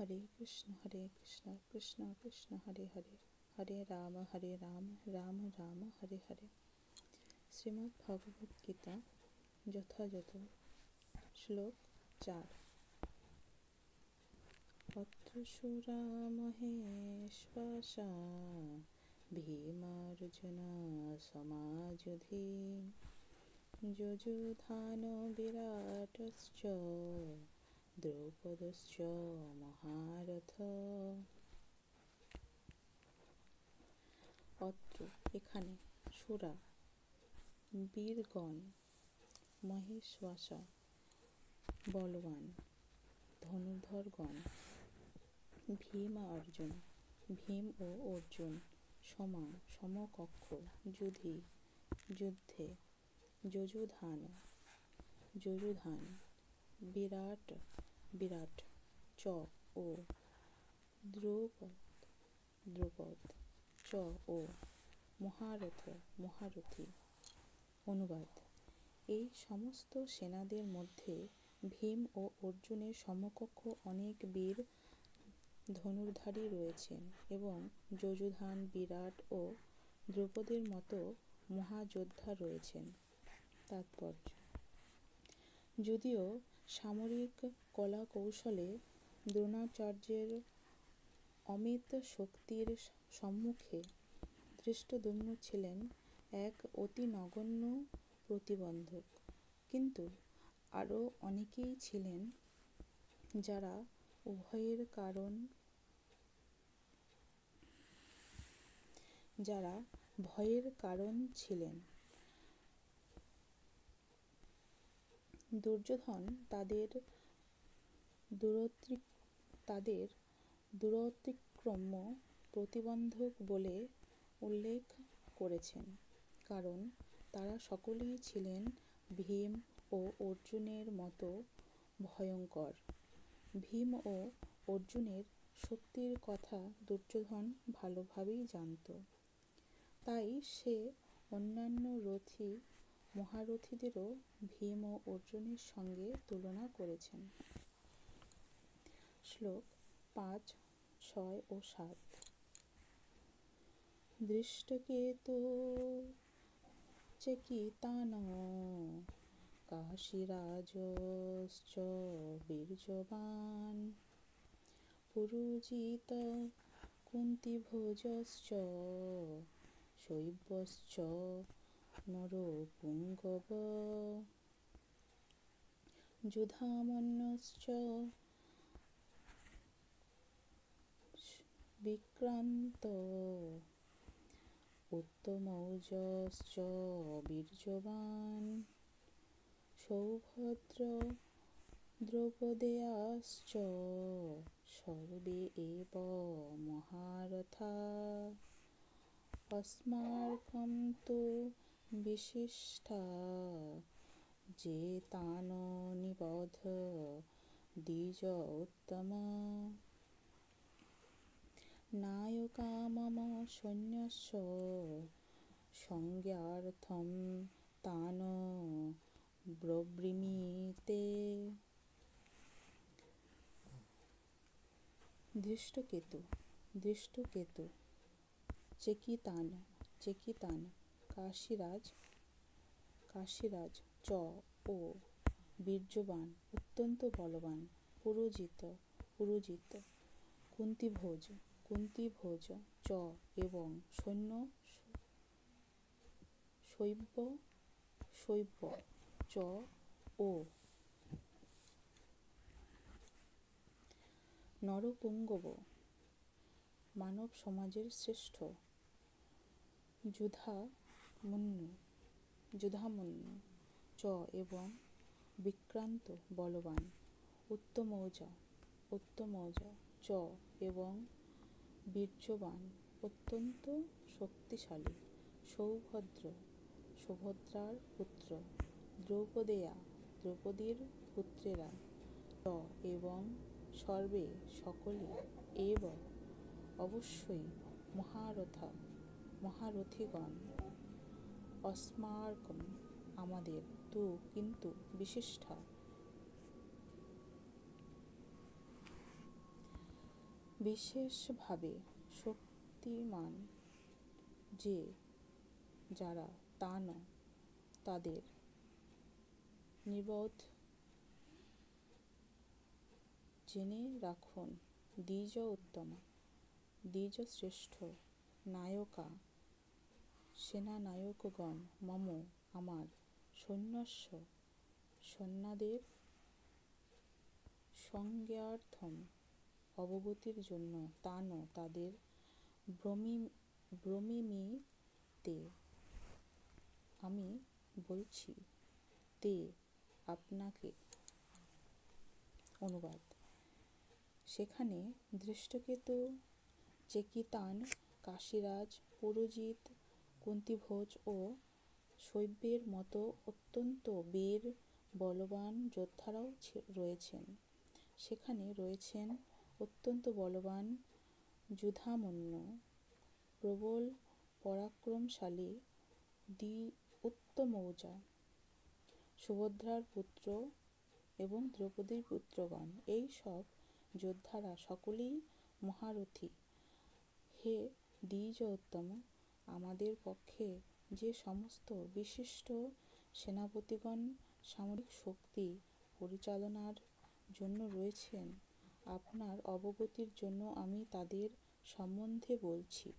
হরে কৃষ্ণ কৃষ্ণ কৃষ্ণ হরে হরে, হরে রাম রাম রাম হরে হরে। শ্রীমদ্ ভগবদ গীতা যথাযথ শ্লোক 4। অত্র সুরা মহেশ্বসা ভীমার্জুন সমাযুধি যযুধান বিরাটশ্চ দ্রৌপদশ্চ মহারথ। অত্র এখানে, সুরা বীরগণ, মহেশ্বসা বলবান ধনুর্ধরগণ, ভীমা অর্জুন ভীম ও অর্জুন, সমকক্ষ যুদ্ধে, যযুধান বিরাট চ ও দ্রুপদ চ ও মহারথী। অনুবাদ: এই সমস্ত সেনাদের মধ্যে ভীম ও অর্জুনের সমকক্ষ অনেক বীর ধনুর্ধারী রয়েছেন এবং যযুধান, বিরাট ও দ্রৌপদীর মতো মহাযোদ্ধা রয়েছেন। তাৎপর্য: যদিও সামরিক কলা কৌশলে দ্রোণাচার্যের অমিত শক্তির সম্মুখে ধৃষ্টদ্যুম্ন ছিলেন এক অতি নগণ্য প্রতিবন্ধক, কিন্তু আরও অনেকেই ছিলেন যারা ভয়ের কারণ ছিলেন। দুর্যোধন তাদের দূরতিক্রম্য প্রতিবন্ধক বলে উল্লেখ করেছেন, কারণ তারা সকলেই ছিলেন ভীম ও অর্জুনের মতো ভয়ঙ্কর। ভীম ও অর্জুনের শক্তির কথা দুর্যোধন ভালোভাবেই জানত, তাই সে অন্যান্য মহারথীদেরও ভীম ও অর্জুনের সঙ্গে তুলনা করেছেন। শ্লোক 5, 6 ও 7। দৃষ্টকেতু চেকিতানঃ কাশীরাজশ্চ বীর্যবান পুরুজিত কুন্তিভোজশ্চ শৈব্যশ্চ নরপুঙ্গব যুধামন্যশ্চ বিক্রান্ত উত্তমৌজশ্চ বীর্যবান সৌভদ্র দ্রৌপদেয়াশ্চ সর্বে এব মহারথা अस्माकं तु विशिष्टा जे तान् निबोध द्विज उत्तम नायका मम सैन्यस्य संज्ञार्थं तान् ब्रवीमि ते। দৃষ্টকেতু চেকিতান কাশীরাজ চ ও বীর্যবান অত্যন্ত বলবান পুরুজিত কুন্তিভোজ চ এবং সৈন্য শৈব্য চ ও নরপুঙ্গব মানব সমাজের শ্রেষ্ঠ যুধামন্যু চ এবং বিক্রান্ত বলবান উত্তমৌজ চ এবং বীর্যবান অত্যন্ত শক্তিশালী সুভদ্রার পুত্র দ্রৌপদীর পুত্রেরা চ এবং সর্বে সকলে এব অবশ্যই মহারথীগণ अस्माकं আমাদের তু কিন্তু বিশিষ্টা বিশেষভাবে শক্তিমান যে যারা তা নয়, তাদের নির্বোধ জেনে রাখুন। দ্বিজ উত্তমা, দ্বিজ শ্রেষ্ঠ নায়কা সেনানায়কগণ মম, আমার সৈন্যস্য সৈন্যদের সংজ্ঞার্থম, অবগতির জন্য, তান তাদের ব্রমিমিতে আমি বলছি, তে আপনাকে। অনুবাদ: সেখানে ধৃষ্টকেতু, চেকিতান, কাশীরাজ, পুরোজিত, কুন্তিভোজ ও শৈব্যের মতো অত্যন্ত বীর বলবান যোদ্ধারাও রয়েছেন। সেখানে রয়েছেন অত্যন্ত বলবান যুধামন্যু, প্রবল পরাক্রমশালী উত্তমৌজা, সুভদ্রার পুত্র এবং দ্রৌপদীর পুত্রগণ। এই সব যোদ্ধারা সকলেই মহারথী। হে দ্বিজ উত্তম, আমাদের পক্ষে যে সমস্ত বিশিষ্ট সেনাপতিগণ সামরিক শক্তি পরিচালনার জন্য রয়েছেন, আপনার অবগতির জন্য আমি তাদের সম্বন্ধে বলছি।